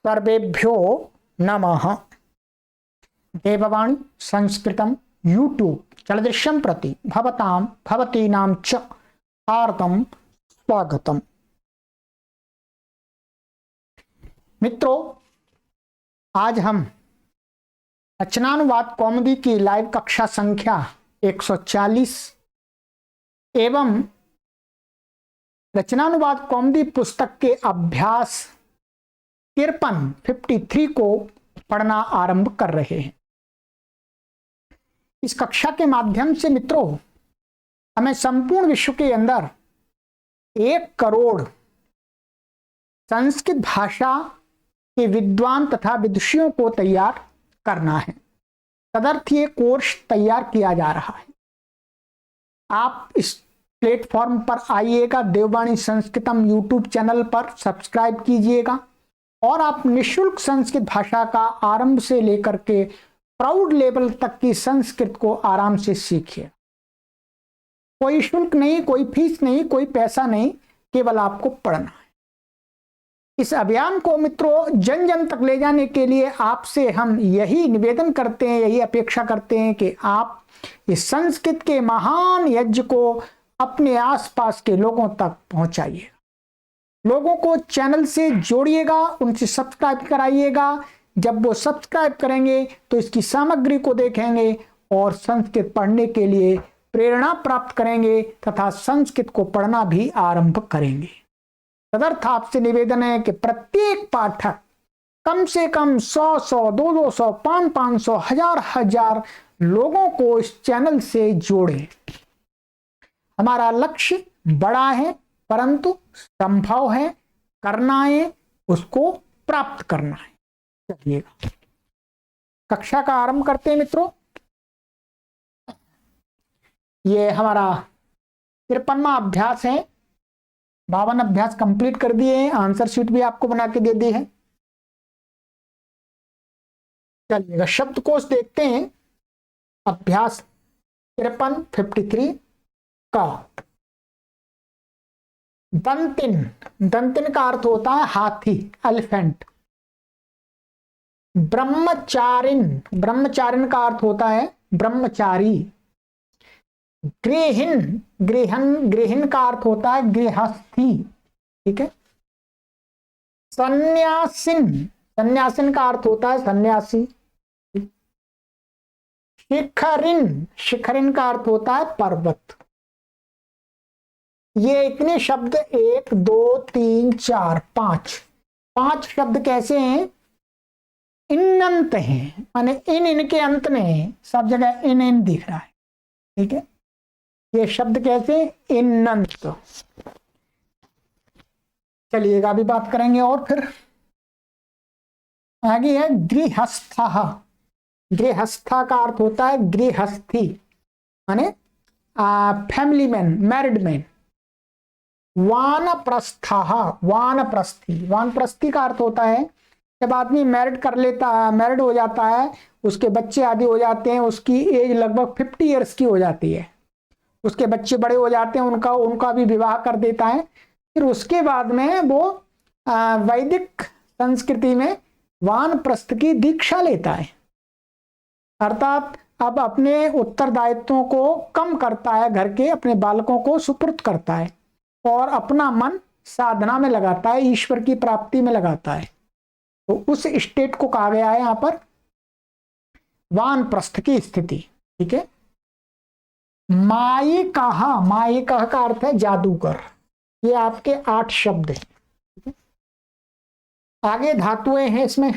सर्वेभ्यो नमः। देववाणी संस्कृतम यूट्यूब चलदृश्यं प्रति भवतां भवतीनां च हार्दं स्वागतम। मित्रों, आज हम रचनानुवाद कौमुदी की लाइव कक्षा संख्या 140 एवं रचनानुवाद कौमुदी पुस्तक के अभ्यास 53 को पढ़ना आरंभ कर रहे हैं। इस कक्षा के माध्यम से मित्रों, हमें संपूर्ण विश्व के अंदर 1 करोड़ संस्कृत भाषा के विद्वान तथा विदुषियों को तैयार करना है। तदर्थ ये कोर्स तैयार किया जा रहा है। आप इस प्लेटफॉर्म पर आइएगा, देववाणी संस्कृतम यूट्यूब चैनल पर सब्सक्राइब कीजिएगा और आप निःशुल्क संस्कृत भाषा का आरंभ से लेकर के प्राउड लेवल तक की संस्कृत को आराम से सीखिए। कोई शुल्क नहीं, कोई फीस नहीं, कोई पैसा नहीं, केवल आपको पढ़ना है। इस अभियान को मित्रों जन जन तक ले जाने के लिए आपसे हम यही निवेदन करते हैं, यही अपेक्षा करते हैं कि आप इस संस्कृत के महान यज्ञ को अपने आसपास के लोगों तक पहुंचाइए। लोगों को चैनल से जोड़िएगा, उनसे सब्सक्राइब कराइएगा। जब वो सब्सक्राइब करेंगे तो इसकी सामग्री को देखेंगे और संस्कृत पढ़ने के लिए प्रेरणा प्राप्त करेंगे तथा संस्कृत को पढ़ना भी आरंभ करेंगे। तदर्थ आपसे निवेदन है कि प्रत्येक पाठक कम से कम 100, 200, 500, 1000 लोगों को इस चैनल से जोड़ें। हमारा लक्ष्य बड़ा है, परंतु संभव है, करना है, उसको प्राप्त करना है। चलिएगा कक्षा का आरंभ करते हैं मित्रों। ये हमारा 53वां अभ्यास है। 52 अभ्यास कंप्लीट कर दिए हैं। आंसर शीट भी आपको बना के दे दी है। चलिएगा शब्दकोश देखते हैं। अभ्यास 53 का दंतिन। दंतिन का अर्थ होता है हाथी, एलिफेंट। ब्रह्मचारिण, ब्रह्मचारिण का अर्थ होता है ब्रह्मचारी। गृहिण, गृहिण का अर्थ होता है गृहस्थी। ठीक है। सन्यासिन, सन्यासिन का अर्थ होता है सन्यासी। शिखरिन, शिखरिन का अर्थ होता है पर्वत। ये इतने शब्द 1, 2, 3, 4, 5 शब्द कैसे हैं? इन्नंत हैं, माने इनके अंत में सब जगह इन दिख रहा है। ठीक है। ये शब्द कैसे? इन्नंत। चलिएगा अभी बात करेंगे और फिर आगे है गृहस्थ। गृहस्था का अर्थ होता है गृहस्थी, माने फैमिली मैन, मैरिड मैन। वानप्रस्थ, वानप्रस्थी। वानप्रस्थी का अर्थ होता है जब आदमी मैरिड कर लेता है, मैरिड हो जाता है, उसके बच्चे आदि हो जाते हैं, उसकी एज लगभग 50 ईयर्स की हो जाती है, उसके बच्चे बड़े हो जाते हैं, उनका भी विवाह कर देता है। फिर उसके बाद में वो वैदिक संस्कृति में वानप्रस्थ की दीक्षा लेता है, अर्थात अब अपने उत्तरदायित्वों को कम करता है, घर के अपने बालकों को सुपुर्द करता है और अपना मन साधना में लगाता है, ईश्वर की प्राप्ति में लगाता है। तो उस स्टेट को कहा गया है यहां पर वानप्रस्थ की स्थिति। ठीक है। मायिकः, मायिकः का अर्थ है जादूगर। ये आपके 8 शब्द हैं। आगे धातुएं हैं इसमें।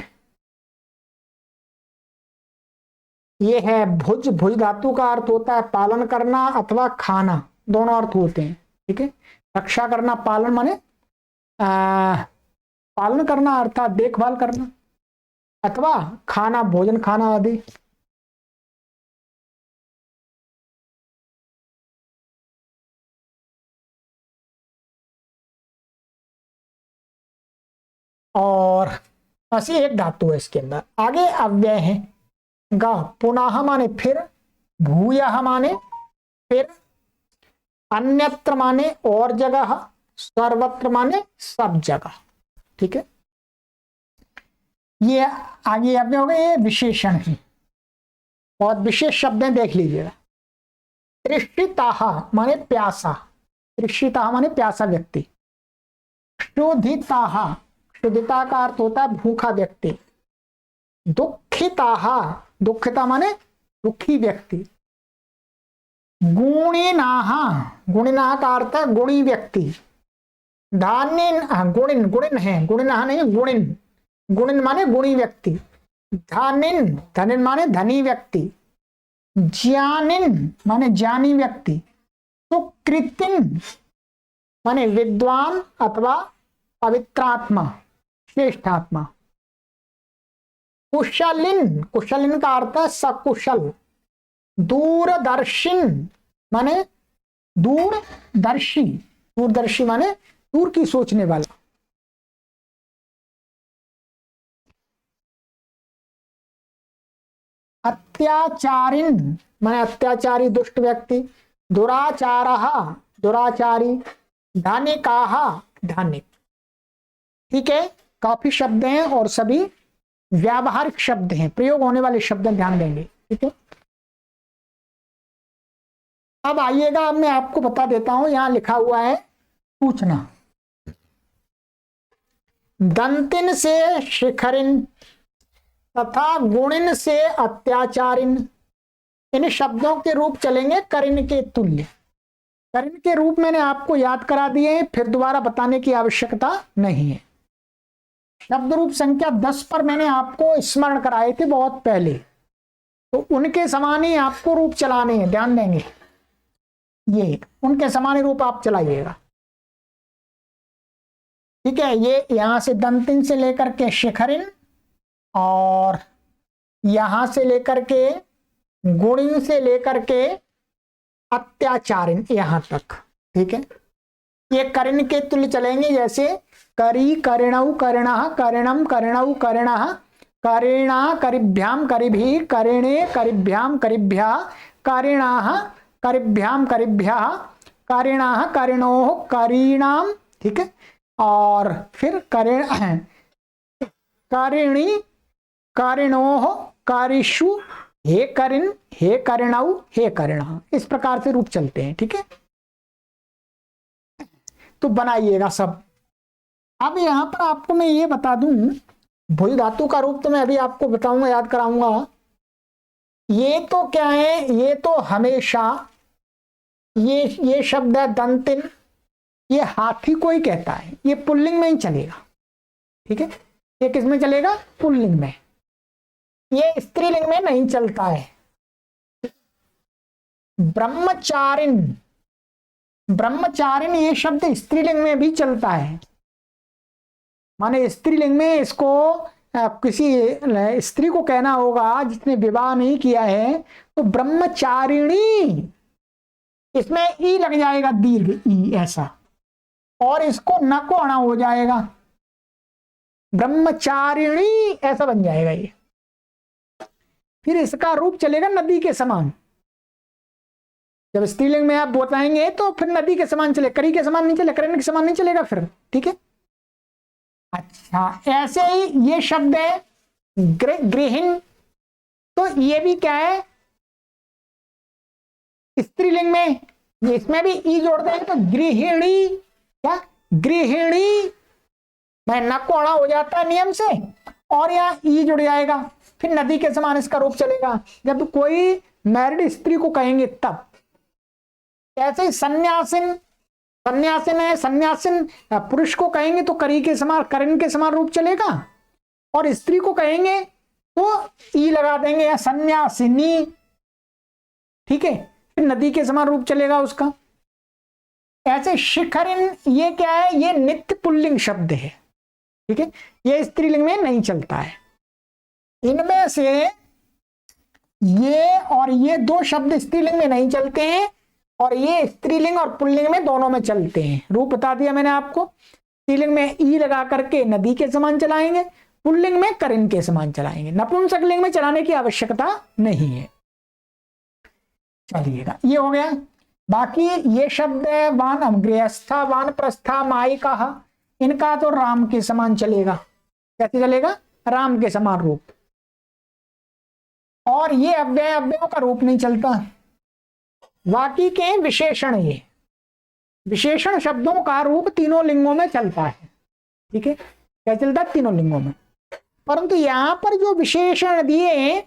ये है भुज। भुज धातु का अर्थ होता है पालन करना अथवा खाना, दोनों अर्थ होते हैं। ठीक है। रक्षा करना, पालन माने पालन करना अर्थात देखभाल करना, अथवा खाना, भोजन खाना आदि। और ऐसी एक धातु है इसके अंदर। आगे अव्यय है गा। पुनः माने फिर, भूयः माने फिर, अन्यत्र माने और जगह, सर्वत्र माने सब जगह। ठीक है। ये आगे अपने हो गए, ये विशेषण है। बहुत विशेष शब्द देख लीजिएगा। तृष्टिताः माने प्यासा, तृष्टिताः माने प्यासा व्यक्ति। क्षुधिताः, क्षुधिता का अर्थ होता है भूखा व्यक्ति। दुखिताः, दुखिता माने दुखी व्यक्ति। गुणिनाः, गुणिनाः का अर्थ है गुणी व्यक्ति। धानिन, गुणिन, गुणिन है, गुणिनाः नहीं गुणिन, गुणिन माने गुणी व्यक्ति। धनिन, धनिन माने धनी व्यक्ति। ज्ञानिन माने ज्ञानी व्यक्ति। सुकृतिन माने विद्वान अथवा पवित्रात्मा, श्रेष्ठात्मा। कुशलिन, कुशलिन का अर्थ है सकुशल। दूरदर्शिन माने दूरदर्शी, दूरदर्शी माने दूर की सोचने वाला। अत्याचारिन माने अत्याचारी दुष्ट व्यक्ति। दुराचारः, दुराचारी। धानिकाः, धानिक। ठीक है, काफी शब्द हैं और सभी व्यावहारिक शब्द हैं, प्रयोग होने वाले शब्द ध्यान देंगे। ठीक है, अब आइएगा, अब मैं आपको बता देता हूं, यहां लिखा हुआ है पूछना। दंतिन से शिखरिन तथा गुणिन से अत्याचारिन। इन शब्दों के रूप चलेंगे करिन के तुल्य। करिन के रूप मैंने आपको याद करा दिए हैं, फिर दोबारा बताने की आवश्यकता नहीं है। शब्द रूप संख्या 10 पर मैंने आपको स्मरण कराए थे बहुत पहले, तो उनके समान ही आपको रूप चलाने हैं, ध्यान देंगे। ये उनके समान रूप आप चलाइएगा। ठीक है, ये यहां से दंतिन से लेकर के शिखरिन और यहां से लेकर के गुणिन से लेकर के अत्याचारिन यहां तक। ठीक है, ये करिन के तुल्य चलेंगे, जैसे करी, करिणौ, करिणः, करिणम, करिणौ, करिणः, करिणा, करिभ्याम, करिभि, करिणे, करिभ्याम, करिभ्यः, करिणाः, करिभ्याम, करिभ्यः, करिणाः, करिणोः, करीणाम। ठीक है, और फिर करिणी, करिणोः, करिषु, हे करिन, हे करिणौ, हे करिणः। इस प्रकार से रूप चलते हैं। ठीक है, तो बनाइएगा सब। अब यहां पर आपको मैं ये बता दूं, भुज धातु का रूप तो मैं अभी आपको बताऊंगा, याद कराऊंगा। ये तो क्या है, ये तो हमेशा ये शब्द है दंतिन, ये हाथी को ही कहता है, ये पुल्लिंग में ही चलेगा। ठीक है, ये किस में चलेगा, पुल्लिंग में। ये स्त्रीलिंग में नहीं चलता है। ब्रह्मचारिन, ब्रह्मचारिन ये शब्द स्त्रीलिंग में भी चलता है। माने स्त्रीलिंग में इसको किसी स्त्री को कहना होगा जिसने विवाह नहीं किया है, तो ब्रह्मचारिणी, इसमें ई लग जाएगा, दीर्घ ई ऐसा, और इसको न को अणा हो जाएगा, ब्रह्मचारिणी ऐसा बन जाएगा ये। फिर इसका रूप चलेगा नदी के समान। जब स्त्रीलिंग में आप बताएंगे तो फिर नदी के समान चले, करी के समान नहीं चले, करण के समान नहीं चलेगा फिर। ठीक है, अच्छा, ऐसे ही ये शब्द है गृहिण, तो ये भी क्या है, स्त्रीलिंग में, इसमें भी ई जोड़ देंगे तो गृहिणी, क्या गृहिणी, मैं नकोड़ा हो जाता है नियम से, और यहाँ ई जुड़ जाएगा, फिर नदी के समान इसका रूप चलेगा। जब कोई मैरिड स्त्री को कहेंगे तब। ऐसे ही सन्यासिन, सन्यासिन है, सन्यासिन पुरुष को कहेंगे तो करी के समान, करण के समान रूप चलेगा, और स्त्री को कहेंगे तो ई लगा देंगे, या सन्यासिनी। ठीक है, फिर नदी के समान रूप चलेगा उसका। ऐसे शिखरिन, ये क्या है, ये नित्य पुल्लिंग शब्द है। ठीक है, ये स्त्रीलिंग में नहीं चलता है। इनमें से ये और ये दो शब्द स्त्रीलिंग में नहीं चलते हैं, और ये स्त्रीलिंग और पुल्लिंग में दोनों में चलते हैं। रूप बता दिया मैंने आपको। स्त्रीलिंग में ई लगा करके नदी के समान चलाएंगे, पुल्लिंग में करिन के समान चलाएंगे, नपुंसकलिंग में चलाने की आवश्यकता नहीं है। चलिएगा, ये हो गया। बाकी ये शब्द है वान, गृहस्था, वान प्रस्था, मायिका, इनका तो राम के समान चलेगा। कैसे चलेगा, राम के समान रूप, और ये अव्यय अव्ययों का रूप नहीं चलता। बाकी के विशेषण, ये विशेषण शब्दों का रूप तीनों लिंगों में चलता है। ठीक है, क्या चलता है? तीनों लिंगों में। परंतु यहां पर जो विशेषण दिए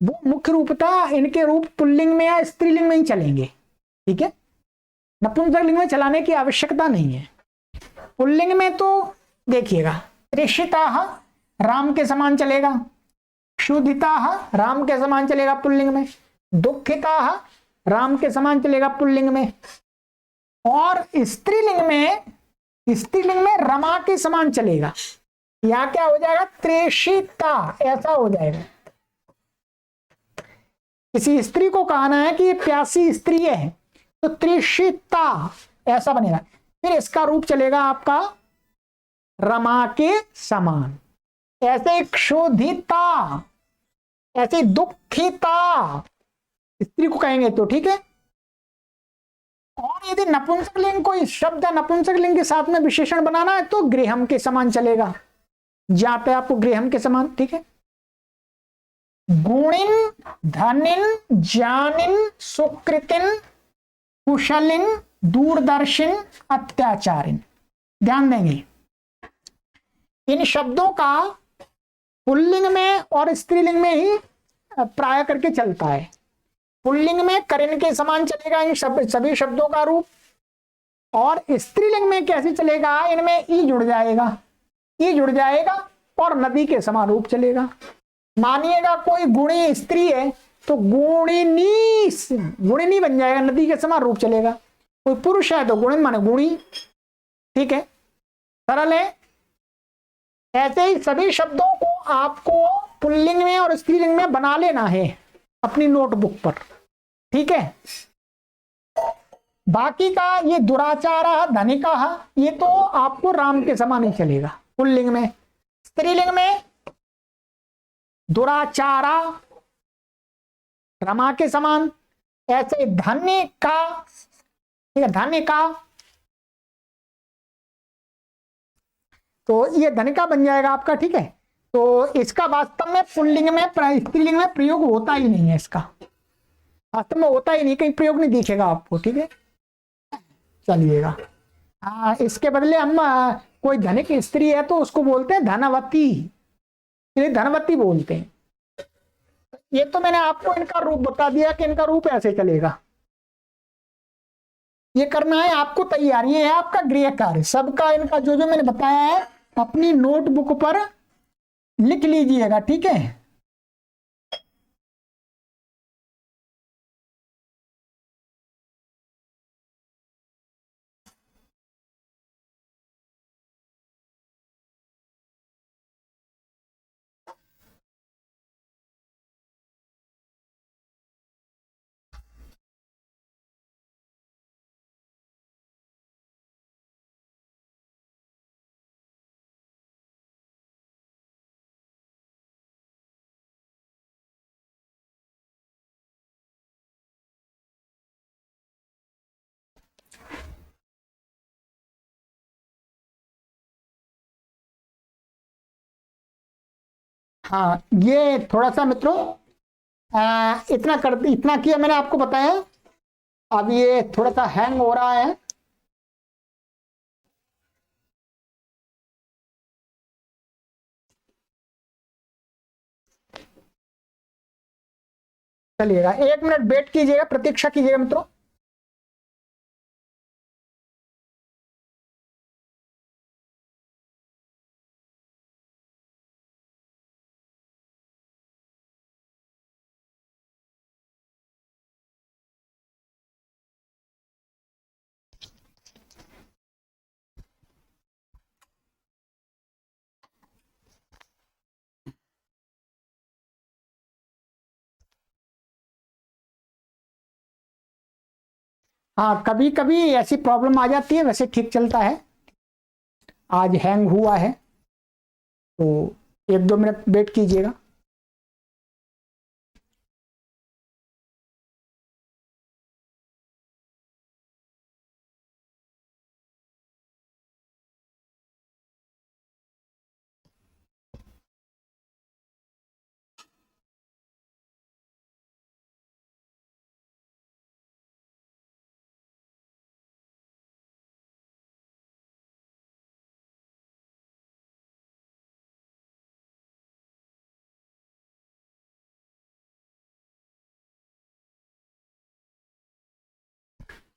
वो मुख्य रूपता इनके रूप पुल्लिंग में या स्त्रीलिंग में ही चलेंगे। ठीक है, नपुंसक लिंग में चलाने की आवश्यकता नहीं है। पुल्लिंग में तो देखिएगा, त्रिषिता राम के समान चलेगा, क्षुधिता राम के समान चलेगा पुल्लिंग में, दुखिता राम के समान चलेगा पुल्लिंग में, और स्त्रीलिंग में रमा के समान चलेगा। यहां क्या हो जाएगा? त्रेषिता, ऐसा हो जाएगा। किसी स्त्री को कहना है कि ये प्यासी स्त्री है तो त्रिषिता ऐसा बनेगा। फिर इसका रूप चलेगा आपका रमा के समान। ऐसे क्षुधिता, ऐसे दुखिता स्त्री को कहेंगे तो ठीक है। और यदि नपुंसक लिंग को इस शब्द नपुंसक लिंग के साथ में विशेषण बनाना है तो गृहम के समान चलेगा। जहां पे आपको गृहम के समान, ठीक है। गुणिन, धनिन, जानिन, सुकृतिन, कुशलिन, दूरदर्शिन, अत्याचारिन। ध्यान देंगे, इन शब्दों का पुल्लिंग में और स्त्रीलिंग में ही प्राय करके चलता है। पुल्लिंग में करिन के समान चलेगा इन सभी शब्दों का रूप, और स्त्रीलिंग में कैसे चलेगा? इनमें ई जुड़ जाएगा, ई जुड़ जाएगा और नदी के समान रूप चलेगा। मानिएगा कोई गुणी स्त्री है तो गुणिनी बन जाएगा, नदी के समान रूप चलेगा। कोई पुरुष है तो गुणिन माने गुणी। ठीक है, सरल है। ऐसे ही सभी शब्दों को आपको पुल्लिंग में और स्त्रीलिंग में बना लेना है अपनी नोटबुक पर। ठीक है, बाकी का ये दुराचार, धनिका, ये तो आपको राम के समान ही चलेगा पुल्लिंग में। स्त्रीलिंग में दुराचारा रमा के समान, ऐसे धन्य का, ठीक है, धन्य का तो ये धनिका बन जाएगा आपका। ठीक है, तो इसका वास्तव में पुल्लिंग में स्त्रीलिंग में प्रयोग होता ही नहीं है, इसका वास्तव में होता ही नहीं, कहीं प्रयोग नहीं दिखेगा आपको। ठीक है, चलिएगा। इसके बदले हम कोई धनिक स्त्री है तो उसको बोलते हैं धनवती, धनवती बोलते हैं। ये तो मैंने आपको इनका रूप बता दिया कि इनका रूप ऐसे चलेगा। ये करना है आपको तैयार, ये है आपका गृह कार्य। सबका इनका जो जो मैंने बताया है अपनी नोटबुक पर लिख लीजिएगा। ठीक है, हाँ ये थोड़ा सा मित्रों इतना किया मैंने आपको बताया। अब ये थोड़ा सा हैंग हो रहा है। चलिएगा, 1 मिनट वेट कीजिएगा, प्रतीक्षा कीजिएगा मित्रों। हाँ, कभी कभी ऐसी प्रॉब्लम आ जाती है, वैसे ठीक चलता है। आज हैंग हुआ है तो 1-2 मिनट वेट कीजिएगा।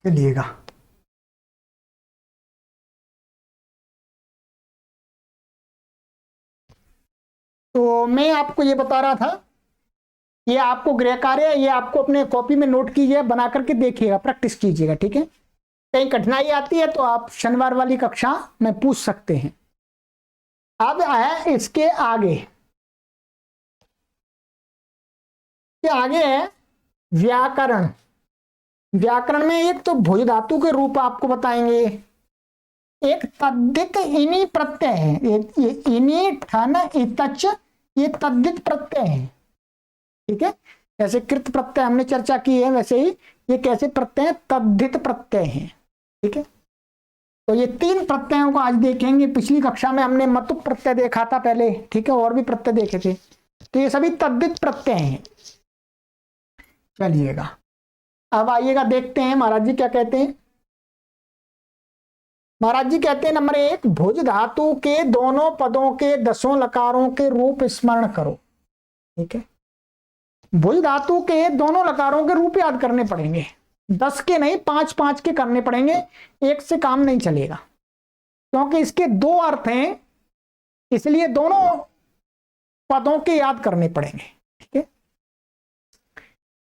चलिएगा, तो मैं आपको ये बता रहा था, ये आपको गृह कार्य, ये आपको अपने कॉपी में नोट कीजिए, बना करके देखिएगा, प्रैक्टिस कीजिएगा, ठीक है। कहीं कठिनाई आती है तो आप शनिवार वाली कक्षा में पूछ सकते हैं। अब है इसके आगे, के आगे है व्याकरण। व्याकरण में एक तो भुज धातु के रूप आपको बताएंगे, एक तद्धित इनी प्रत्यय है, ये इनी ठन इतच, ये तद्धित प्रत्यय है, ठीक है। जैसे कृत प्रत्यय हमने चर्चा की है, वैसे ही ये कैसे प्रत्यय है, तद्धित प्रत्यय है, ठीक है। तो ये तीन प्रत्ययों को आज देखेंगे। पिछली कक्षा में हमने मतुप प्रत्यय देखा था पहले, ठीक है, और भी प्रत्यय देखे थे, तो ये सभी तद्धित प्रत्यय हैं। चलिएगा, अब आइएगा, देखते हैं महाराज जी क्या कहते हैं। महाराज जी कहते हैं नंबर 1, भुज धातु के दोनों पदों के 10 लकारों के रूप स्मरण करो, ठीक है। भुज धातु के दोनों लकारों के रूप याद करने पड़ेंगे, 10 के नहीं, 5-5 के करने पड़ेंगे, एक से काम नहीं चलेगा, क्योंकि इसके 2 अर्थ हैं, इसलिए दोनों पदों के याद करने पड़ेंगे, ठीक है।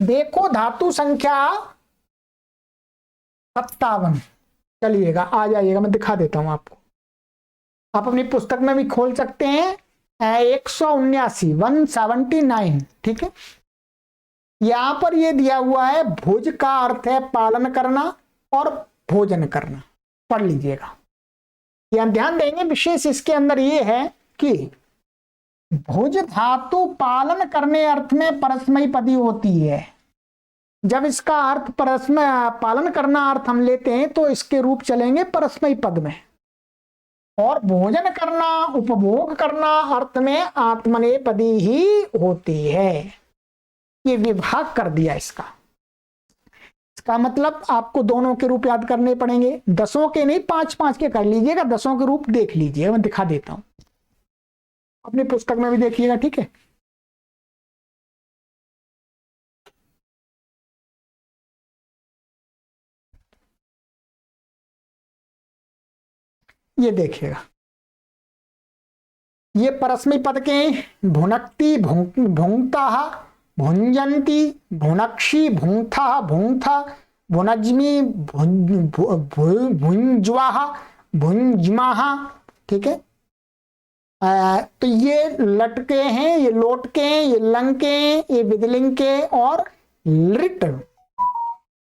देखो धातु संख्या 57, चलिएगा आ जाइएगा, मैं दिखा देता हूं आपको, आप अपनी पुस्तक में भी खोल सकते हैं, 179, ठीक है। यहां पर ये दिया हुआ है, भुज का अर्थ है पालन करना और भोजन करना, पढ़ लीजिएगा। यहां ध्यान देंगे, विशेष इसके अंदर ये है कि भुज धातु पालन करने अर्थ में परस्मयी पदी होती है। जब इसका अर्थ परस्मय पालन करना अर्थ हम लेते हैं तो इसके रूप चलेंगे परस्मयी पद में, और भोजन करना उपभोग करना अर्थ में आत्मनेपदी ही होती है। ये विभाग कर दिया इसका मतलब आपको दोनों के रूप याद करने पड़ेंगे, 10 के नहीं, 5-5 के कर लीजिएगा, 10 के रूप देख लीजिएगा, मैं दिखा देता हूं, अपनी पुस्तक में भी देखिएगा, ठीक है। ये देखिएगा, ये परस्मयी पद के भुनक्ति, भुंक्ता, भुंजंती, भुनक्षी, भुंक्था, भुंक्था, भुनज्मी, भुंज्वाहा, भुंजमाहा, ठीक है। तो ये लटके हैं, ये लोटके हैं, ये लंके हैं, ये विदलिंग के और लिट,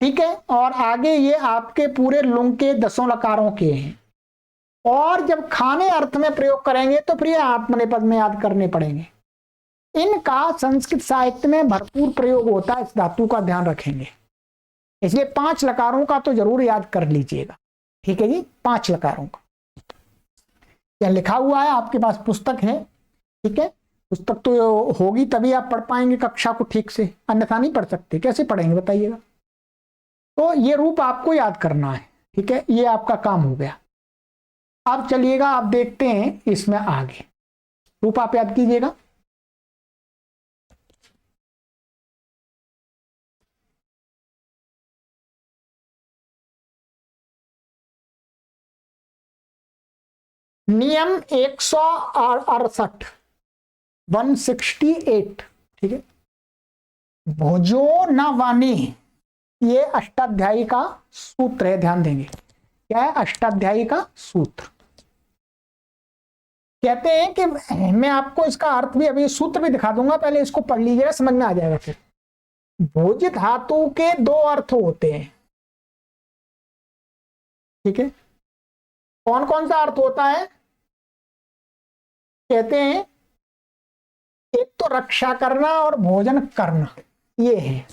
ठीक है। और आगे ये आपके पूरे लुंग के 10 लकारों के हैं, और जब खाने अर्थ में प्रयोग करेंगे तो फिर आत्मनेपद में याद करने पड़ेंगे। इनका संस्कृत साहित्य में भरपूर प्रयोग होता है, इस धातु का ध्यान रखेंगे, इसलिए 5 लकारों का तो जरूर याद कर लीजिएगा, ठीक है जी। 5 लकारों का यह लिखा हुआ है, आपके पास पुस्तक है, ठीक है। पुस्तक तो होगी तभी आप पढ़ पाएंगे कक्षा को ठीक से, अन्यथा नहीं पढ़ सकते। कैसे पढ़ेंगे बताइएगा। तो ये रूप आपको याद करना है, ठीक है, ये आपका काम हो गया। अब चलिएगा, आप देखते हैं इसमें आगे रूप आप याद कीजिएगा। नियम 168, 168, ठीक है। भोजो न वाणी, ये अष्टाध्यायी का सूत्र है, ध्यान देंगे। क्या है? अष्टाध्यायी का सूत्र। कहते हैं कि मैं आपको इसका अर्थ भी, अभी सूत्र भी दिखा दूंगा, पहले इसको पढ़ लीजिएगा, समझ में आ जाएगा। फिर भोज धातु के 2 अर्थ होते हैं, ठीक है। कौन कौन सा अर्थ होता है? कहते हैं एक तो रक्षा करना और भोजन करना, ये है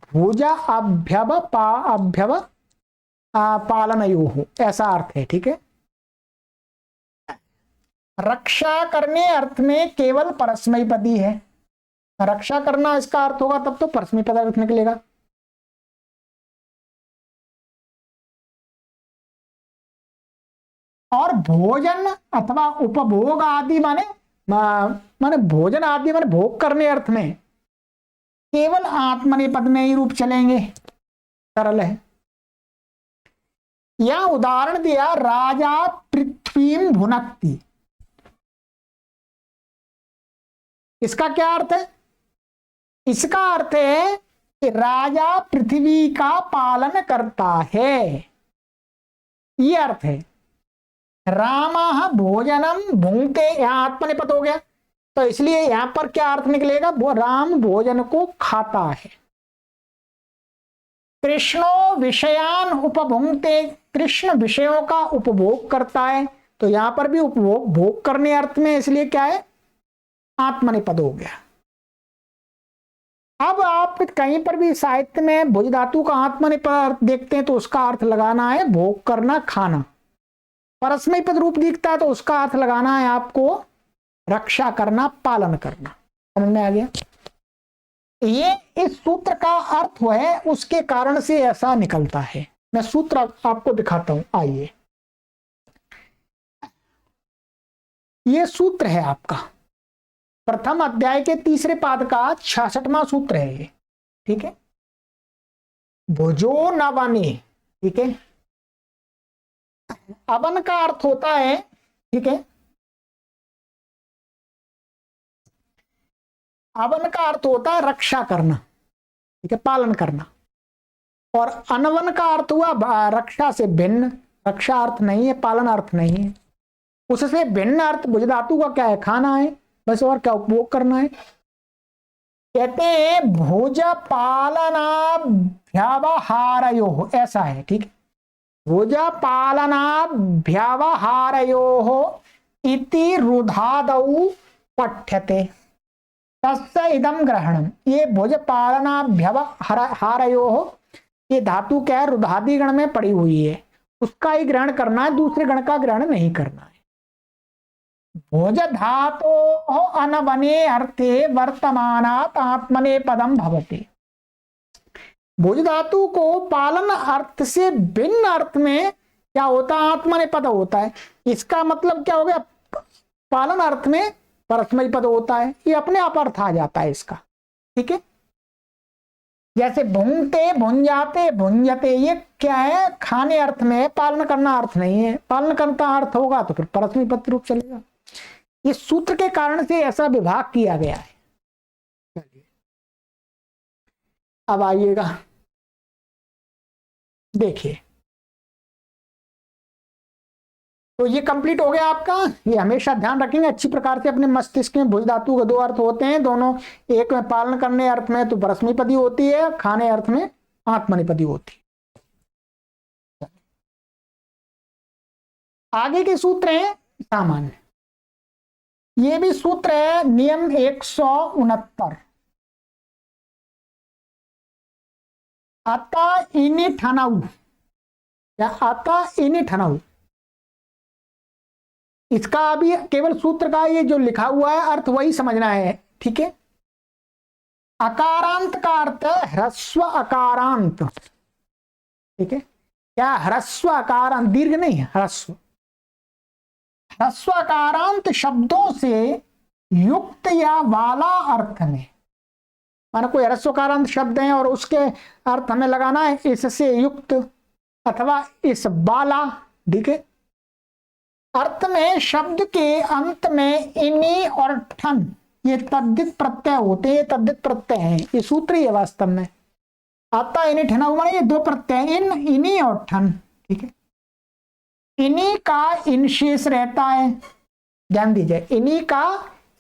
भोजा अभ्यव पालनयोः, ऐसा अर्थ है, ठीक है। रक्षा करने अर्थ में केवल परस्मयी पदी है, रक्षा करना इसका अर्थ होगा तब तो परस्मयी पद अर्थ निकलेगा। और भोजन अथवा उपभोग आदि माने भोजन आदि माने भोग करने अर्थ में केवल आत्मनेपद में ही रूप चलेंगे, सरल है। यह उदाहरण दिया राजा पृथ्वी भुनक्ति। इसका क्या अर्थ है? इसका अर्थ है कि राजा पृथ्वी का पालन करता है, ये अर्थ है। रामः भोजनम भुंक्ते, यहां आत्मनेपद हो गया, तो इसलिए यहां पर क्या अर्थ निकलेगा? वो राम भोजन को खाता है। कृष्णो विषयान उपभुंक्ते, कृष्ण विषयों का उपभोग करता है, तो यहां पर भी उपभोग भोग करने अर्थ में, इसलिए क्या है? आत्मनेपद हो गया। अब आप कहीं पर भी साहित्य में भुज धातु का आत्मनेपद देखते हैं तो उसका अर्थ लगाना है भोग करना, खाना। परस्मय पद रूप दिखता है तो उसका अर्थ लगाना है आपको रक्षा करना, पालन करना। समझ में आ गया? ये इस सूत्र का अर्थ है, उसके कारण से ऐसा निकलता है। मैं सूत्र आपको दिखाता हूं, आइए। ये सूत्र है आपका प्रथम अध्याय के तीसरे पाद का 66वां सूत्र है ये, ठीक है। भुजो न बने, ठीक है। अवन का अर्थ होता है, ठीक है, अवन का अर्थ होता है रक्षा करना, ठीक है, पालन करना। और अनवन का अर्थ हुआ रक्षा से भिन्न, रक्षा अर्थ नहीं है, पालन अर्थ नहीं है, उससे भिन्न अर्थ भुज धातु का क्या है? खाना है, बस, और क्या? उपभोग करना है। कहते हैं भुज पालनाभ्यवहारयो, ऐसा है, ठीक है। भुज पालनाभ्यवहारयो इति रुधादौ पठ्यते तस्य इदम ग्रहणम। ये भुज पालनाभ्यवहारयो, ये धातु क्या है? रुधादि गण में पड़ी हुई है, उसका ही ग्रहण करना है, दूसरे गण का ग्रहण नहीं करना है। भुज धातो अनवने अर्थे वर्तमानात् आत्मने पदम भवति। भुज धातु को पालन अर्थ से भिन्न अर्थ में क्या होता है? आत्मने पद होता है। इसका मतलब क्या हो गया? पालन अर्थ में परस्मय पद होता है, ये अपने आप अर्थ आ जाता है इसका, ठीक है। जैसे भुंगते, भुंजाते, भुंजते, ये क्या है? खाने अर्थ में, पालन करना अर्थ नहीं है। पालन करता अर्थ होगा तो फिर परस्मय पद रूप चलेगा। ये सूत्र के कारण से ऐसा विभाग किया गया है। अब आइएगा, देखिए, तो ये कंप्लीट हो गया आपका। ये हमेशा ध्यान रखेंगे अच्छी प्रकार से अपने मस्तिष्क में। भुज धातु के दो अर्थ होते हैं, दोनों, एक में पालन करने अर्थ में तो परस्मैपदी होती है, खाने अर्थ में आत्मनेपदी होती है। आगे के सूत्र हैं सामान्य। ये भी सूत्र है नियम 169। आता इनी ठनाऊ या आता इनी ठनाऊ, इसका अभी केवल सूत्र का ये जो लिखा हुआ है अर्थ वही समझना है, ठीक है। अकारांत का अर्थ है ह्रस्व अकारांत, ठीक है। क्या? ह्रस्व अकारांत, दीर्घ नहीं है, ह्रस्व। ह्रस्व अकारांत शब्दों से युक्त या वाला अर्थ में, माना कोई ह्रस्व अकारांत शब्द है और उसके अर्थ हमें लगाना है इससे युक्त अथवा इस वाला, ठीक है। अर्थ में शब्द के अंत में इनी और ठन ये तद्धित प्रत्यय होते हैं, तद्धित प्रत्यय हैं, ये सूत्र ही है वास्तव में। आता इनी ठना हुआ, ये दो प्रत्यय इन, इनी और ठन, ठीक है। इनी का इन शेष रहता है, ध्यान दीजिए, इनी का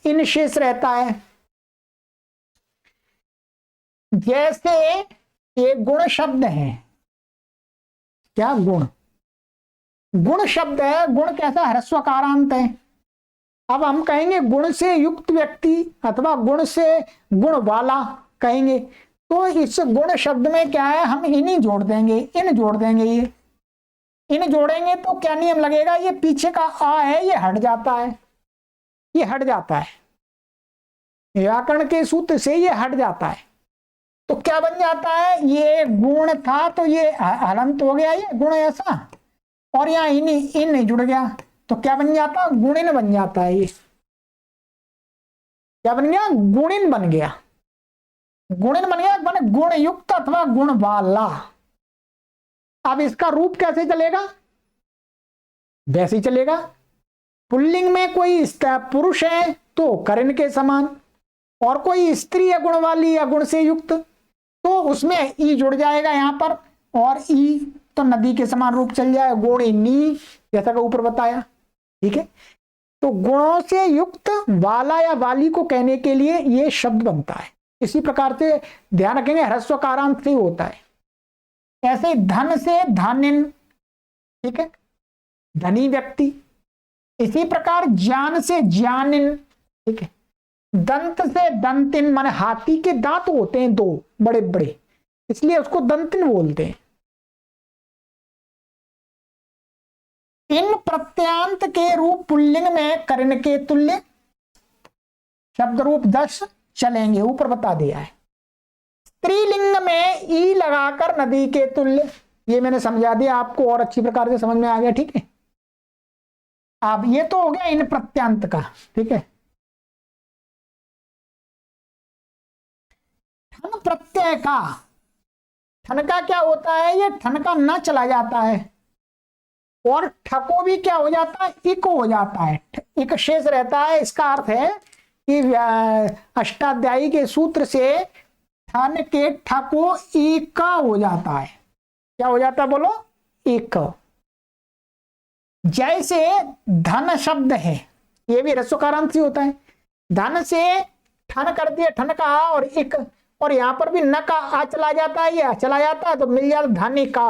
इन शेष रहता है। जैसे ये गुण शब्द है, क्या? गुण, गुण शब्द है, गुण कैसा? ह्रस्वकारांत है। अब हम कहेंगे गुण से युक्त व्यक्ति अथवा गुण से गुण वाला कहेंगे, तो इस गुण शब्द में क्या है? हम इन्हीं जोड़ देंगे, इन जोड़ देंगे, ये इन जोड़ेंगे तो क्या नियम लगेगा? ये पीछे का आ है ये हट जाता है, ये हट जाता है, व्याकरण के सूत्र से ये हट जाता है। तो क्या बन जाता है? ये गुण था तो ये हलंत हो गया, ये गुण ऐसा, और यहाँ इन जुड़ गया तो क्या बन जाता? गुणिन बन जाता है। ये क्या बन गया? गुणिन बन गया। गुणिन बन गया, बने गुण युक्त अथवा गुण वाला। अब इसका रूप कैसे चलेगा? वैसे ही चलेगा। पुल्लिंग में कोई पुरुष है तो कर्ण के समान, और कोई स्त्री है गुण वाली या गुण से युक्त तो उसमें ई जुड़ जाएगा यहां पर, और ई तो नदी के समान रूप चल जाएगा, गुण नी, जैसा कि ऊपर बताया। ठीक है, तो गुणों से युक्त वाला या वाली को कहने के लिए ये शब्द बनता है। इसी प्रकार से ध्यान रखेंगे ह्रस्व कारांत से होता है। ऐसे धन से धानिन, ठीक है, धनी व्यक्ति। इसी प्रकार ज्ञान से ज्ञानिन, ठीक है। दंत से दंतिन, माने हाथी के दांत होते हैं दो बड़े बड़े, इसलिए उसको दंतिन बोलते हैं। इन प्रत्यांत के रूप पुल्लिंग में कर्ण के तुल्य शब्द रूप 10 चलेंगे, ऊपर बता दिया है। स्त्रीलिंग में ई लगाकर नदी के तुल्य, ये मैंने समझा दिया आपको और अच्छी प्रकार से समझ में आ गया। ठीक है, अब ये तो हो गया इन प्रत्यांत का। ठीक है, ठन प्रत्यय का, ठन का क्या होता है? ये ठन का न चला जाता है, और ठको भी क्या हो जाता है? इक हो जाता है, इक शेष रहता है। इसका अर्थ है कि अष्टाध्यायी के सूत्र से ठन के ठको इक हो जाता है। क्या हो जाता है बोलो? इक। जैसे धन शब्द है, ये भी ह्रस्वकारांत से होता है। धन से ठन कर दिया, ठन का और इक, और यहां पर भी न का आ चला जाता है, या चला जाता है तो मिल जाता धानी का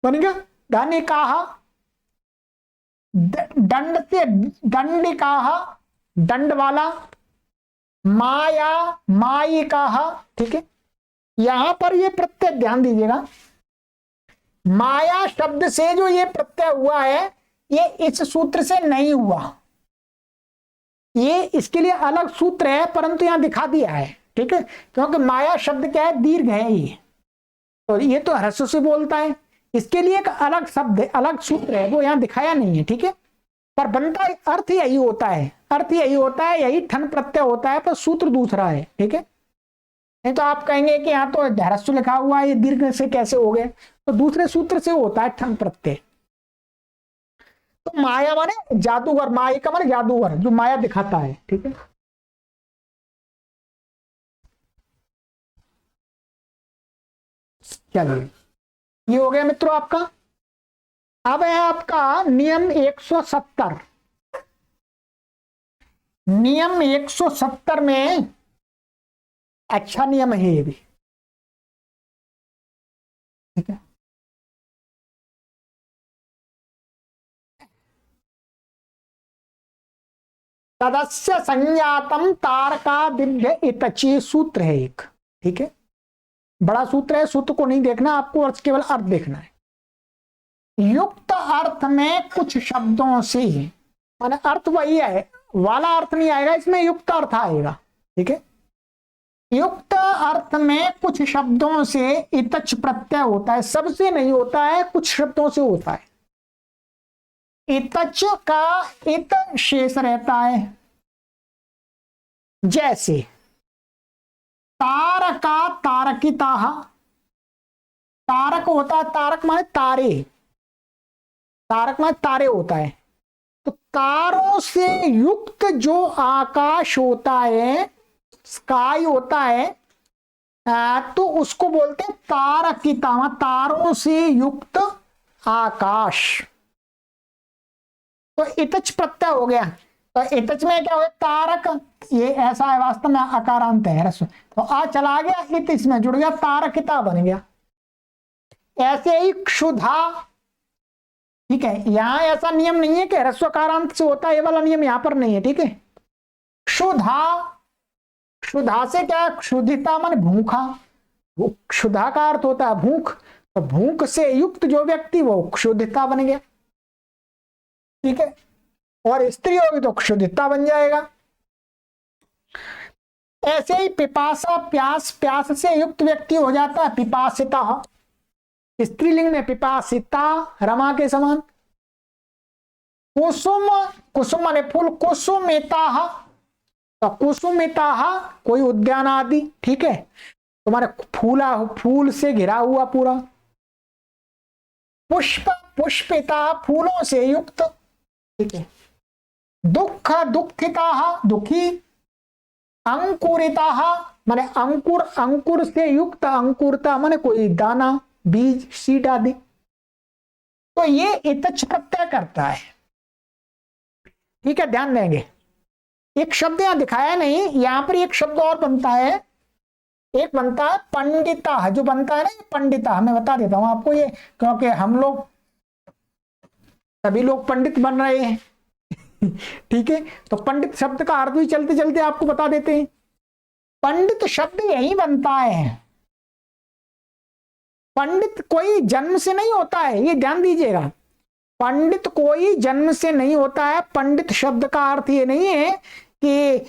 बन गया धानी का। दंड से दंडिका, दंड वाला। माया माई का, ठीक है। यहां पर ये प्रत्यय ध्यान दीजिएगा, माया शब्द से जो ये प्रत्यय हुआ है ये इस सूत्र से नहीं हुआ, ये इसके लिए अलग सूत्र है, परंतु यहां दिखा दिया है। ठीक है, क्योंकि माया शब्द क्या है? दीर्घ है ये, तो ये तो ह्रस्व से बोलता है, इसके लिए एक अलग शब्द है, अलग सूत्र है, वो यहां दिखाया नहीं है। ठीक है, पर बनता अर्थ यही होता है, अर्थ यही होता है, यही ठन प्रत्यय होता है, पर सूत्र दूसरा है। ठीक है, नहीं तो आप कहेंगे कि यहाँ तो ह्रस्व लिखा हुआ है, ये दीर्घ से कैसे हो गए? तो दूसरे सूत्र से होता है ठन प्रत्यय। तो माया माने जादूगर, माया का माने जादूगर, जो माया दिखाता है। ठीक है, चलिए ये हो गया मित्रों आपका। अब है आपका नियम 170। नियम 170 में अच्छा नियम है ये भी। ठीक है, सदस्य संज्ञातम तारका दिव्य इतची सूत्र है एक। ठीक है, बड़ा सूत्र है, सूत्र को नहीं देखना आपको, और केवल अर्थ देखना है। युक्त अर्थ में कुछ शब्दों से, माने अर्थ वही है, वाला अर्थ नहीं आएगा इसमें, युक्त अर्थ आएगा। ठीक है, युक्त अर्थ में कुछ शब्दों से इतच प्रत्यय होता है, सबसे नहीं होता है, कुछ शब्दों से होता है। इतच का इत शेष रहता है। जैसे तारका तारकिता, तारक होता है, तारक माने तारे, तारक माने तारे होता है। तो तारों से युक्त जो आकाश होता है, स्काई होता है, तो उसको बोलते हैं तारकिता, तारों से युक्त आकाश। तो इतच प्रत्यय हो गया। तो इतच में क्या हो गया? तारक, ये ऐसा है, वास्तव में अकारांत है ह्रस्व, तो आ चला गया, इत इसमें जुड़ गया, तारकिता बन गया। ऐसे ही क्षुधा। ठीक है, यहां ऐसा नियम नहीं है कि ह्रस्वकारांत से होता है, ये वाला नियम यहां पर नहीं है। ठीक है, क्षुधा, क्षुधा से क्या? क्षुधिता मन भूखा, क्षुधा का अर्थ होता है भूख, तो भूख से युक्त जो व्यक्ति वो क्षुधिता बन गया। ठीक है, और स्त्री होगी तो क्षुधिता बन जाएगा। ऐसे ही पिपासा, प्यास, प्यास से युक्त व्यक्ति हो जाता है पिपासिता, स्त्रीलिंग में पिपासिता, रमा के समान। कुसुम, कुसुम माने फूल, कुसुमिता, तो कुसुमिता कोई उद्यान आदि। ठीक है, तुम्हारे फूला, फूल से घिरा हुआ पूरा। पुष्प पुष्पिता, फूलों से युक्त, ठीक है। दुख दुखिता, दुखी। अंकुरिता माने अंकुर, अंकुर से युक्त, अंकुरता माने कोई दाना, बीज, सीड आदि। तो ये इतच प्रत्यय करता है, ठीक है, ध्यान देंगे। एक शब्द यहां दिखाया नहीं, यहां पर एक शब्द और बनता है, एक बनता है पंडिता, जो बनता है ना पंडिता, मैं बता देता हूं आपको ये, क्योंकि हम लोग सभी लोग पंडित बन रहे हैं ठीक है, तो पंडित शब्द का अर्थ भी चलते चलते आपको बता देते हैं। पंडित शब्द यही बनता है, पंडित कोई जन्म से नहीं होता है, ये ध्यान दीजिएगा। पंडित कोई जन्म से नहीं होता है। पंडित शब्द का अर्थ ये नहीं है कि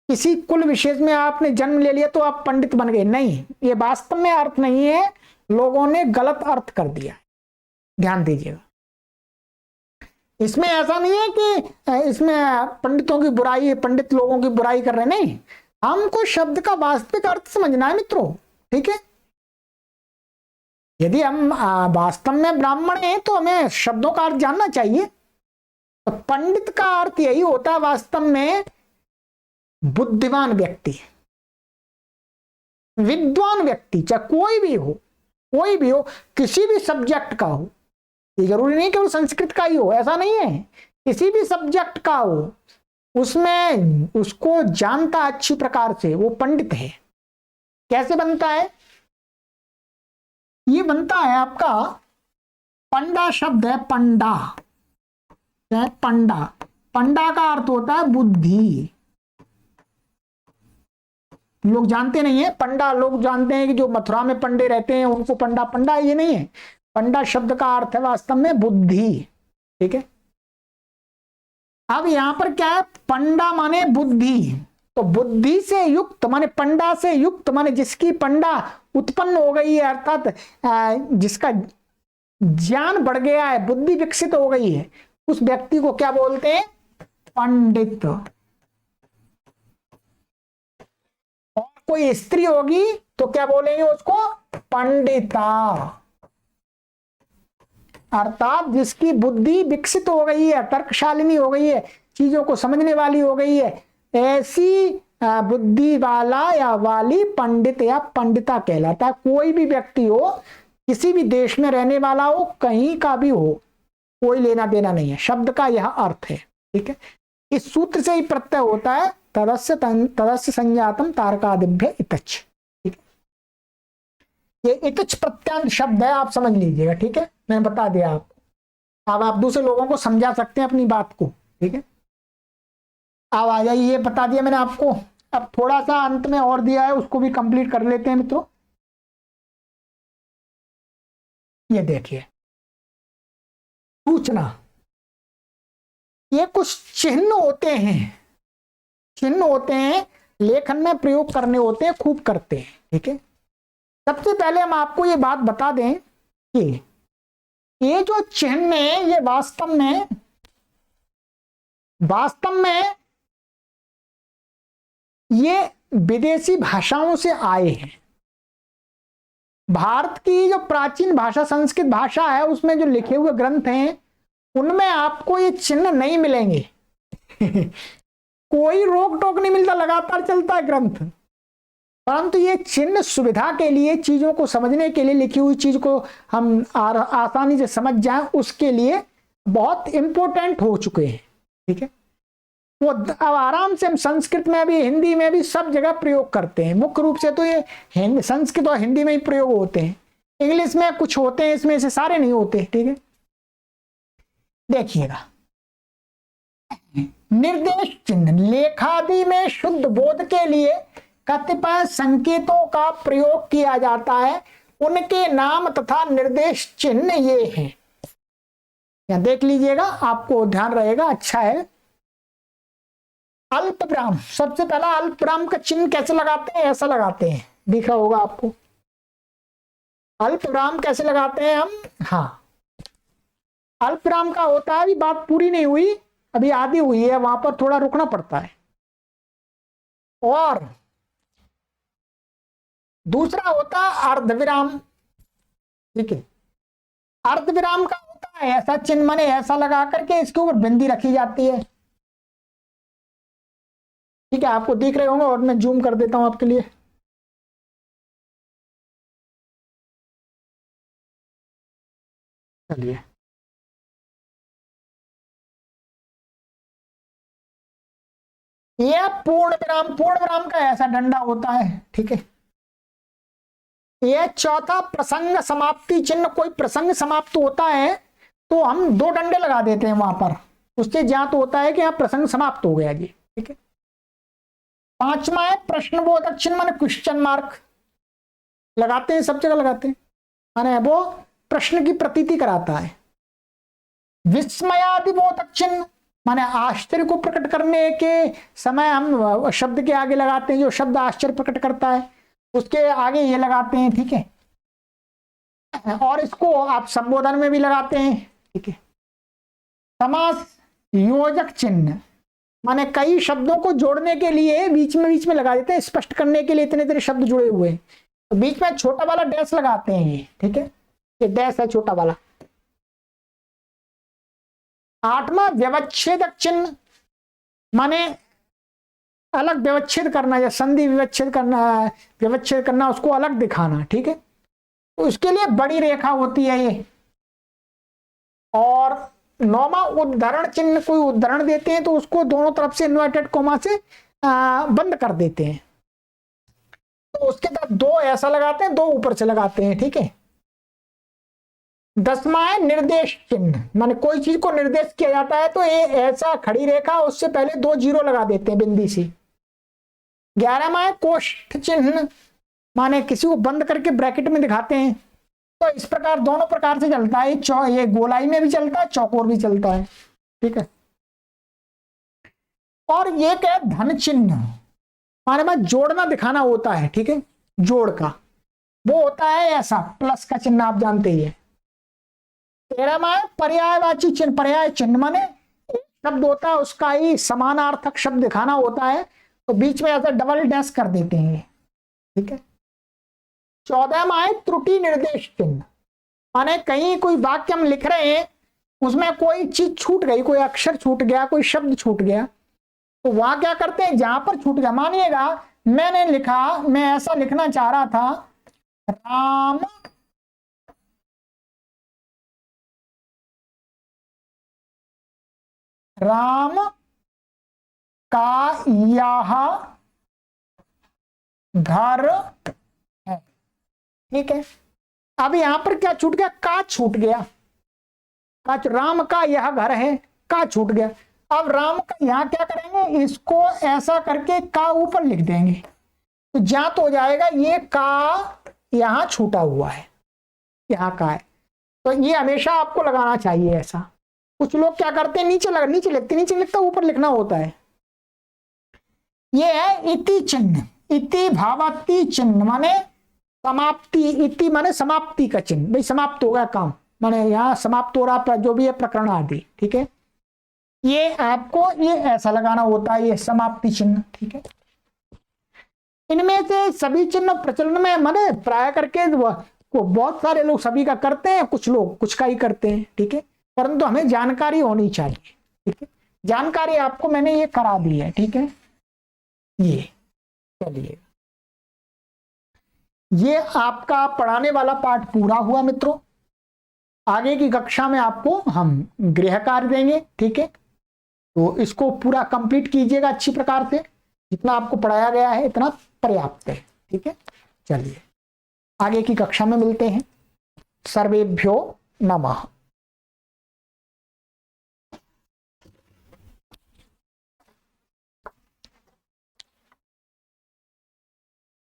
किसी कुल विशेष में आपने जन्म ले लिया तो आप पंडित बन गए, नहीं, ये वास्तव में अर्थ नहीं है, लोगों ने गलत अर्थ कर दिया, ध्यान दीजिएगा। इसमें ऐसा नहीं है कि इसमें पंडितों की बुराई है, पंडित लोगों की बुराई कर रहे हैं, नहीं, हमको शब्द का वास्तविक अर्थ समझना है मित्रों, ठीक है। यदि हम वास्तव में ब्राह्मण हैं तो हमें शब्दों का अर्थ जानना चाहिए। तो पंडित का अर्थ यही होता है वास्तव में बुद्धिमान व्यक्ति, विद्वान व्यक्ति, चाहे कोई भी हो, कोई भी हो, किसी भी सब्जेक्ट का हो, ये जरूरी नहीं कि वो संस्कृत का ही हो, ऐसा नहीं है, किसी भी सब्जेक्ट का हो, उसमें उसको जानता अच्छी प्रकार से, वो पंडित है। कैसे बनता है? ये बनता है आपका पंडा शब्द है, पंडा, क्या है? पंडा। पंडा का अर्थ होता है बुद्धि। लोग जानते नहीं है, पंडा लोग जानते हैं कि जो मथुरा में पंडे रहते हैं उनको पंडा, पंडा ये नहीं है। पंडा शब्द का अर्थ है वास्तव में बुद्धि, ठीक है। अब यहां पर क्या है? पंडा माने बुद्धि, तो बुद्धि से युक्त माने पंडा से युक्त माने जिसकी पंडा उत्पन्न हो गई है, अर्थात जिसका ज्ञान बढ़ गया है, बुद्धि विकसित हो गई है, उस व्यक्ति को क्या बोलते हैं? पंडित। और कोई स्त्री होगी तो क्या बोलेंगे उसको? पंडिता। अर्थात जिसकी बुद्धि विकसित हो गई है, तर्कशालिनी हो गई है, चीजों को समझने वाली हो गई है, ऐसी बुद्धि वाला या वाली पंडित या पंडिता कहलाता है। कोई भी व्यक्ति हो, किसी भी देश में रहने वाला हो, कहीं का भी हो, कोई लेना देना नहीं है, शब्द का यह अर्थ है, ठीक है। इस सूत्र से ही प्रत्यय होता है तदस्य संजातम तारकादिभ्य इतच, ठीक है। ये इतच प्रत्यांत शब्द है, आप समझ लीजिएगा, ठीक है, मैंने बता दिया आपको। अब आप दूसरे लोगों को समझा सकते हैं अपनी बात को, ठीक है। अब आ जाइए, ये बता दिया मैंने आपको। अब थोड़ा सा अंत में और दिया है, उसको भी कंप्लीट कर लेते हैं मित्रों। ये देखिए, सूचना, ये कुछ चिन्ह होते हैं, चिन्ह होते हैं, लेखन में प्रयोग करने होते हैं, खूब करते हैं, ठीक है। सबसे पहले हम आपको ये बात बता दें कि ये जो चिन्ह है, ये वास्तव में ये विदेशी भाषाओं से आए हैं। भारत की जो प्राचीन भाषा संस्कृत भाषा है, उसमें जो लिखे हुए ग्रंथ हैं, उनमें आपको ये चिन्ह नहीं मिलेंगे कोई रोक टोक नहीं मिलता, लगातार चलता है ग्रंथ। परंतु ये चिन्ह सुविधा के लिए, चीजों को समझने के लिए, लिखी हुई चीज को हम आसानी से समझ जाएं, उसके लिए बहुत इंपॉर्टेंट हो चुके हैं, ठीक है। वो अब आराम से हम संस्कृत में भी, हिंदी में भी, सब जगह प्रयोग करते हैं। मुख्य रूप से तो ये संस्कृत और हिंदी में ही प्रयोग होते हैं, इंग्लिश में कुछ होते हैं, इसमें से सारे नहीं होते, ठीक है। देखिएगा, निर्देश चिन्ह, लेखादि में शुद्ध बोध के लिए कतिपय संकेतों का प्रयोग किया जाता है, उनके नाम तथा निर्देश चिन्ह ये हैं। यहां देख लीजिएगा, आपको ध्यान रहेगा, अच्छा है। अल्प विराम, सबसे पहला अल्प विराम का चिन्ह कैसे लगाते हैं? ऐसा लगाते हैं, दिख रहा होगा आपको। अल्प विराम कैसे लगाते हैं हम? हाँ, अल्प विराम का होता है, अभी बात पूरी नहीं हुई, अभी आधी हुई है, वहां पर थोड़ा रुकना पड़ता है। और दूसरा होता है अर्ध विराम, ठीक है। अर्ध विराम का होता है ऐसा चिन्ह, माने ऐसा लगा करके इसके ऊपर बिंदी रखी जाती है। ठीक है, आपको दिख रहे होंगे और मैं जूम कर देता हूं आपके लिए। चलिए, यह पूर्ण विराम, पूर्ण विराम का ऐसा डंडा होता है। ठीक है, यह चौथा प्रसंग समाप्ति चिन्ह, कोई प्रसंग समाप्त होता है तो हम दो डंडे लगा देते हैं वहां पर, उससे ज्ञात होता है कि यहाँ प्रसंग समाप्त हो गया जी। ठीक है, पांचवा है प्रश्नबोधक चिन्ह, माने क्वेश्चन मार्क लगाते हैं, सब जगह लगाते हैं, माने वो प्रश्न की प्रतीति कराता है। विस्मयादिबोधक चिन्ह, माने आश्चर्य को प्रकट करने के समय हम शब्द के आगे लगाते हैं, जो शब्द आश्चर्य प्रकट करता है उसके आगे ये लगाते हैं। ठीक है, और इसको आप संबोधन में भी लगाते हैं। ठीक है, समास योजक चिन्ह, माने कई शब्दों को जोड़ने के लिए बीच में लगा देते हैं, स्पष्ट करने के लिए इतने इतने शब्द जुड़े हुए हैं तो बीच में छोटा वाला डैश लगाते हैं ये। ठीक है, ये डैश है छोटा वाला। आठवां व्यवच्छेदक चिन्ह, माने अलग व्यवच्छेद करना या संधि व्यवच्छेद करना, उसको अलग दिखाना। ठीक है, तो उसके लिए बड़ी रेखा होती है ये। और नौवां उद्धरण चिन्ह, कोई उद्धरण देते हैं तो उसको दोनों तरफ से इन्वर्टेड कोमा से बंद कर देते हैं, तो उसके तरफ दो ऐसा लगाते हैं, दो ऊपर से लगाते हैं। ठीक है, 10वां है निर्देश चिन्ह, माने कोई चीज को निर्देश किया जाता है तो ये ऐसा खड़ी रेखा, उससे पहले दो जीरो लगा देते हैं बिंदी से। 11वां है कोष्ठ चिन्ह, माने किसी को बंद करके ब्रैकेट में दिखाते हैं, तो इस प्रकार दोनों प्रकार से चलता है, ये गोलाई में भी चलता है, चौकोर भी चलता है। ठीक है, और ये क्या है धन चिन्ह, माने में जोड़ना दिखाना होता है। ठीक है, जोड़ का वो होता है ऐसा प्लस का चिन्ह, आप जानते ही है। 13वां है पर्यायवाची चिन्ह, पर्याय चिन्ह, माने एक शब्द होता है उसका ही समानार्थक शब्द दिखाना होता है, तो बीच में ऐसा डबल डैश कर देते हैं। ठीक है, 14वां है त्रुटि निर्देश चिन्ह, माने कहीं कोई वाक्य हम लिख रहे हैं उसमें कोई चीज छूट गई, कोई अक्षर छूट गया, कोई शब्द छूट गया, तो वहां क्या करते हैं, जहां पर छूट गया, मानिएगा मैंने लिखा, मैं ऐसा लिखना चाह रहा था राम राम का यह घर है। ठीक है, अब यहां पर क्या छूट गया, का छूट गया, का, राम का यह घर है, का छूट गया। अब राम का यहां क्या करेंगे, इसको ऐसा करके का ऊपर लिख देंगे, तो ज्ञात हो जाएगा ये का यहां छूटा हुआ है, यहां का है, तो ये हमेशा आपको लगाना चाहिए ऐसा। कुछ लोग क्या करते हैं नीचे लिखता ऊपर लिखना होता है। ये है इति चिन्ह, इति भावाती चिन्ह, माने समाप्ति, इति माने समाप्ति का चिन्ह, भाई समाप्त हो गया काम, माने यहाँ समाप्त हो रहा जो भी है प्रकरण आदि। ठीक है, ये आपको ये ऐसा लगाना होता है, ये समाप्ति चिन्ह। ठीक है, इनमें से सभी चिन्ह प्रचलन में, माने प्राय करके बहुत सारे लोग सभी का करते हैं, कुछ लोग कुछ का ही करते हैं। ठीक है, परंतु हमें जानकारी होनी चाहिए। ठीक है, जानकारी आपको मैंने ये करा दी है। ठीक है, ये चलिए, ये आपका पढ़ाने वाला पाठ पूरा हुआ मित्रों। आगे की कक्षा में आपको हम गृह कार्य देंगे। ठीक है, तो इसको पूरा कंप्लीट कीजिएगा अच्छी प्रकार से, जितना आपको पढ़ाया गया है इतना पर्याप्त है। ठीक है, चलिए आगे की कक्षा में मिलते हैं। सर्वेभ्यो नमः।